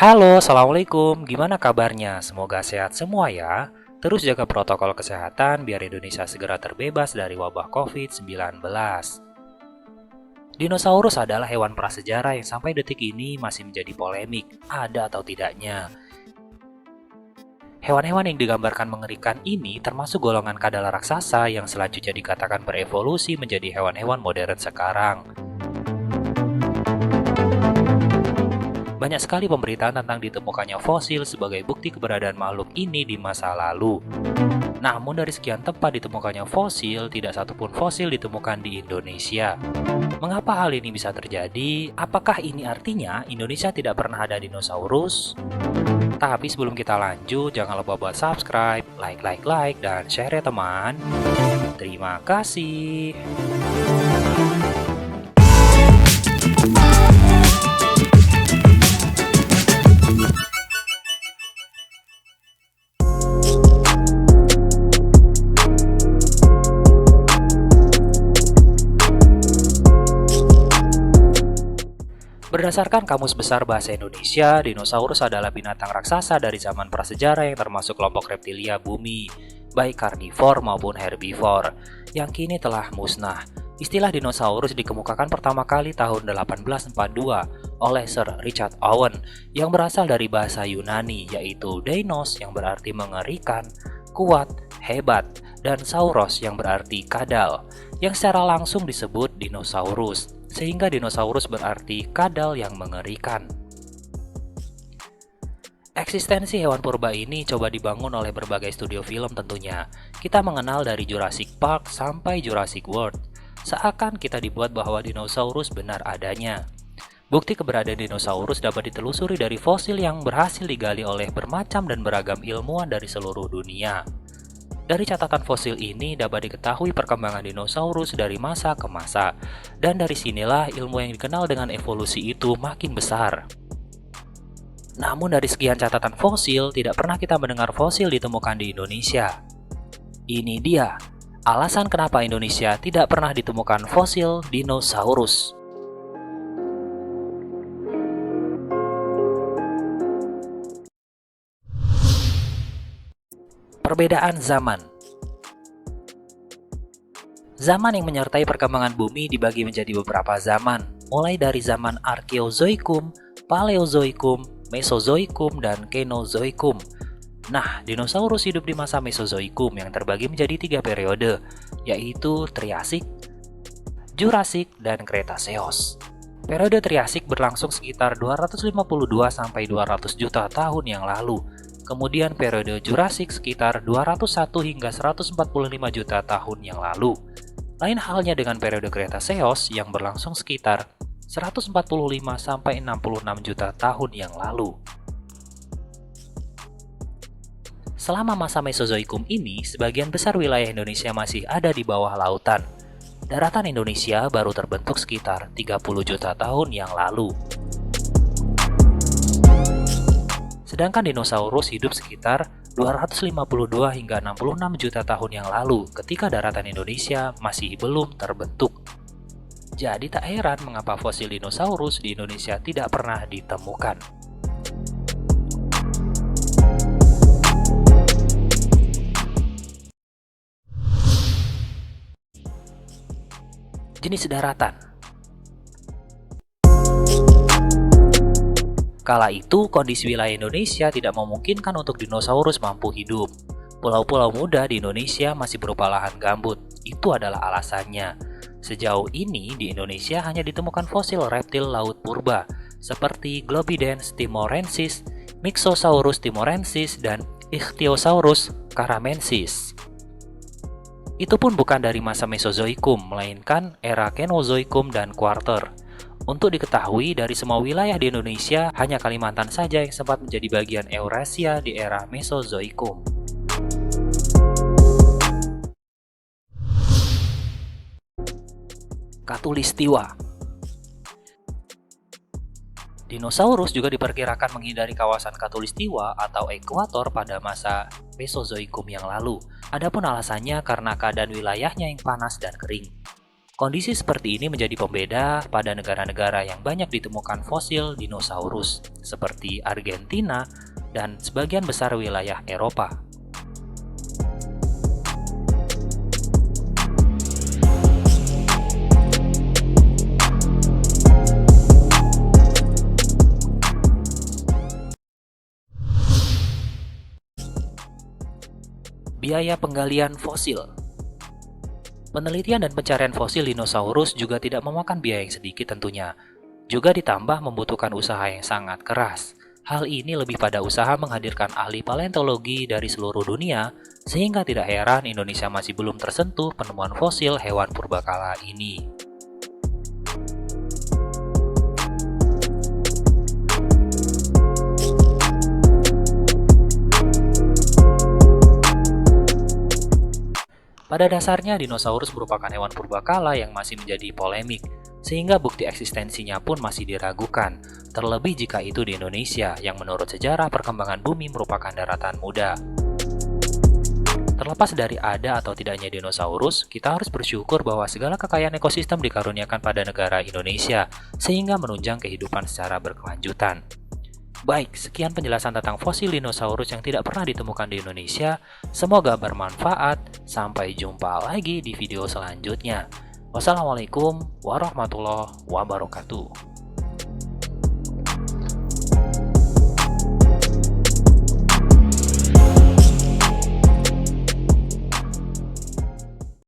Halo, Assalamualaikum. Gimana kabarnya? Semoga sehat semua ya. Terus jaga protokol kesehatan biar Indonesia segera terbebas dari wabah COVID-19. Dinosaurus adalah hewan prasejarah yang sampai detik ini masih menjadi polemik, ada atau tidaknya. Hewan-hewan yang digambarkan mengerikan ini termasuk golongan kadal raksasa yang selanjutnya dikatakan berevolusi menjadi hewan-hewan modern sekarang. Banyak sekali pemberitaan tentang ditemukannya fosil sebagai bukti keberadaan makhluk ini di masa lalu. Namun dari sekian tempat ditemukannya fosil, tidak satupun fosil ditemukan di Indonesia. Mengapa hal ini bisa terjadi? Apakah ini artinya Indonesia tidak pernah ada dinosaurus? Tapi sebelum kita lanjut, jangan lupa buat subscribe, like, dan share ya teman. Terima kasih. Berdasarkan Kamus Besar Bahasa Indonesia, dinosaurus adalah binatang raksasa dari zaman prasejarah yang termasuk kelompok reptilia bumi, baik karnivor maupun herbivor, yang kini telah musnah. Istilah dinosaurus dikemukakan pertama kali tahun 1842 oleh Sir Richard Owen yang berasal dari bahasa Yunani, yaitu deinos yang berarti mengerikan, kuat, hebat, dan sauros yang berarti kadal, yang secara langsung disebut dinosaurus. Sehingga dinosaurus berarti kadal yang mengerikan. Eksistensi hewan purba ini coba dibangun oleh berbagai studio film tentunya. Kita mengenal dari Jurassic Park sampai Jurassic World. Seakan kita dibuat bahwa dinosaurus benar adanya. Bukti keberadaan dinosaurus dapat ditelusuri dari fosil yang berhasil digali oleh bermacam dan beragam ilmuwan dari seluruh dunia. Dari catatan fosil ini dapat diketahui perkembangan dinosaurus dari masa ke masa, dan dari sinilah ilmu yang dikenal dengan evolusi itu makin besar. Namun dari sekian catatan fosil, tidak pernah kita mendengar fosil ditemukan di Indonesia. Ini dia, alasan kenapa Indonesia tidak pernah ditemukan fosil dinosaurus. Perbedaan zaman. Zaman yang menyertai perkembangan bumi dibagi menjadi beberapa zaman, mulai dari zaman Arkeozoikum, Paleozoikum, Mesozoikum, dan Kenozoikum. Nah, dinosaurus hidup di masa Mesozoikum yang terbagi menjadi 3 periode, yaitu Triasik, Jurassik, dan Cretaceous. Periode Triasik berlangsung sekitar 252-200 juta tahun yang lalu. Kemudian periode Jurassik sekitar 201 hingga 145 juta tahun yang lalu. Lain halnya dengan periode Cretaceous yang berlangsung sekitar 145-66 juta tahun yang lalu. Selama masa Mesozoikum ini, sebagian besar wilayah Indonesia masih ada di bawah lautan. Daratan Indonesia baru terbentuk sekitar 30 juta tahun yang lalu. Sedangkan dinosaurus hidup sekitar 252 hingga 66 juta tahun yang lalu ketika daratan Indonesia masih belum terbentuk. Jadi tak heran mengapa fosil dinosaurus di Indonesia tidak pernah ditemukan. Jenis daratan. Kala itu, kondisi wilayah Indonesia tidak memungkinkan untuk dinosaurus mampu hidup. Pulau-pulau muda di Indonesia masih berupa lahan gambut. Itu adalah alasannya. Sejauh ini, di Indonesia hanya ditemukan fosil reptil laut purba, seperti Globidens timorensis, Mixosaurus timorensis, dan Ichthyosaurus caramensis. Itu pun bukan dari masa Mesozoikum, melainkan era Kenozoikum dan Quarter. Untuk diketahui, dari semua wilayah di Indonesia, hanya Kalimantan saja yang sempat menjadi bagian Eurasia di era Mesozoikum. Khatulistiwa. Dinosaurus juga diperkirakan menghindari kawasan Khatulistiwa atau ekuator pada masa Mesozoikum yang lalu. Adapun alasannya karena keadaan wilayahnya yang panas dan kering. Kondisi seperti ini menjadi pembeda pada negara-negara yang banyak ditemukan fosil dinosaurus, seperti Argentina dan sebagian besar wilayah Eropa. Biaya penggalian fosil. Penelitian dan pencarian fosil dinosaurus juga tidak memakan biaya yang sedikit tentunya. Juga ditambah membutuhkan usaha yang sangat keras. Hal ini lebih pada usaha menghadirkan ahli paleontologi dari seluruh dunia, sehingga tidak heran Indonesia masih belum tersentuh penemuan fosil hewan purbakala ini. Pada dasarnya, dinosaurus merupakan hewan purbakala yang masih menjadi polemik, sehingga bukti eksistensinya pun masih diragukan, terlebih jika itu di Indonesia, yang menurut sejarah perkembangan bumi merupakan daratan muda. Terlepas dari ada atau tidaknya dinosaurus, kita harus bersyukur bahwa segala kekayaan ekosistem dikaruniakan pada negara Indonesia, sehingga menunjang kehidupan secara berkelanjutan. Baik, sekian penjelasan tentang fosil dinosaurus yang tidak pernah ditemukan di Indonesia. Semoga bermanfaat. Sampai jumpa lagi di video selanjutnya. Wassalamualaikum warahmatullahi wabarakatuh.